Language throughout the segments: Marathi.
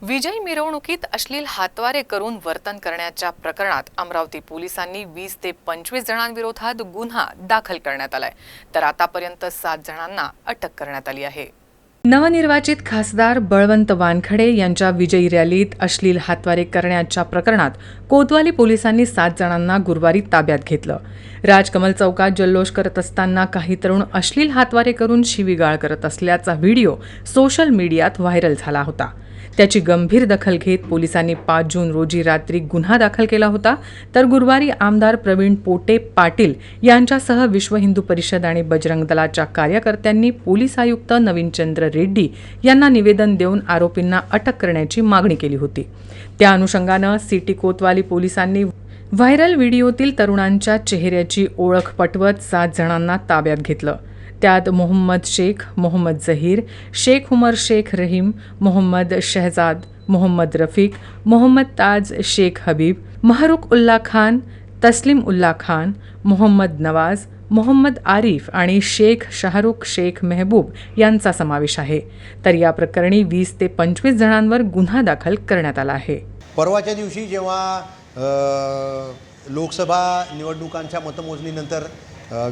विजय मिरवणुकीत अश्लील हातवारे करून वर्तन करण्याच्या प्रकरणात अमरावती पोलिसांनी 20 ते 25 जणांविरोधात गुन्हा दाखल करण्यात आलाय, तर आतापर्यंत 7 जणांना अटक करण्यात आली आहे। नवनिर्वाचित खासदार बळवंत वानखडे यांच्या विजयी रॅलीत अश्लील हातवारे करण्याच्या प्रकरणात कोतवाली पोलिसांनी 7 जणांना गुरुवारी ताब्यात घेतलं। राजकमल चौकात जल्लोष करत असताना काही तरुण अश्लील हातवारे करून शिवीगाळ करत असल्याचा व्हिडिओ सोशल मीडियात व्हायरल झाला होता। त्याची गंभीर दखल घेत पोलिसांनी 5 जून रोजी रात्री गुन्हा दाखल केला होता, तर गुरुवारी आमदार प्रवीण पोटे पाटील यांच्यासह विश्व हिंदू परिषद आणि बजरंग दलाच्या कार्यकर्त्यांनी पोलीस आयुक्त नवीनचंद्र रेड्डी यांना निवेदन देऊन आरोपींना अटक करण्याची मागणी केली होती। त्या अनुषंगानं सिटी कोतवाली पोलिसांनी व्हायरल व्हिडिओतील तरुणांच्या चेहऱ्याची ओळख पटवत 7 जणांना ताब्यात घेतलं। त्यात मोहम्मद शेख, मोहम्मद जहीर, शेख उमर शेख रहीम, मोहम्मद शहजाद, मोहम्मद रफीक, मोहम्मद ताज शेख हबीब, महरुख उल्ला खान, तस्लीम उल्ला खान, मोहम्मद नवाज, मोहम्मद आरिफ आणि शेख शाहरुख शेख मेहबूब यांचा समावेश आहे। तर या प्रकरणी 20 ते 25 जणांवर गुन्हा दाखल करण्यात आला आहे। परवाच्या दिवशी जेव्हा लोकसभा निवडणुकांच्या मतमोजणीनंतर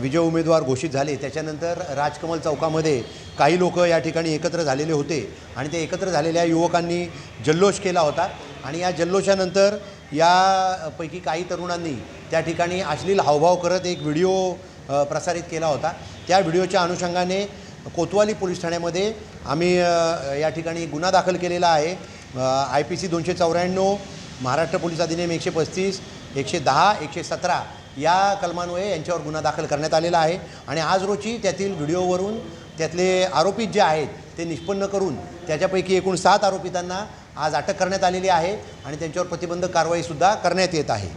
विजय उमेदवार घोषित झाले, त्याच्यानंतर राजकमल चौकामध्ये काही लोक या ठिकाणी एकत्र झालेले होते आणि ते एकत्र झालेल्या युवकांनी जल्लोष केला होता आणि या जल्लोषानंतर यापैकी काही तरुणांनी त्या ठिकाणी अश्लील हावभाव करत एक व्हिडिओ प्रसारित केला होता। त्या व्हिडिओच्या अनुषंगाने कोतवाली पोलीस ठाण्यामध्ये आम्ही या ठिकाणी गुन्हा दाखल केलेला आहे। IPC 294, महाराष्ट्र पोलीस अधिनियम 135, 110, 117 या कलमान्वये यांच्यावर गुन्हा दाखल करण्यात आलेला आहे आणि आज रोजी त्यातील व्हिडिओवरून त्यातले आरोपी जे आहेत ते निष्पन्न करून त्याच्यापैकी एकूण 7 आरोपितांना आज अटक करण्यात आलेली आहे आणि त्यांच्यावर प्रतिबंधक कारवाईसुद्धा करण्यात येत आहे।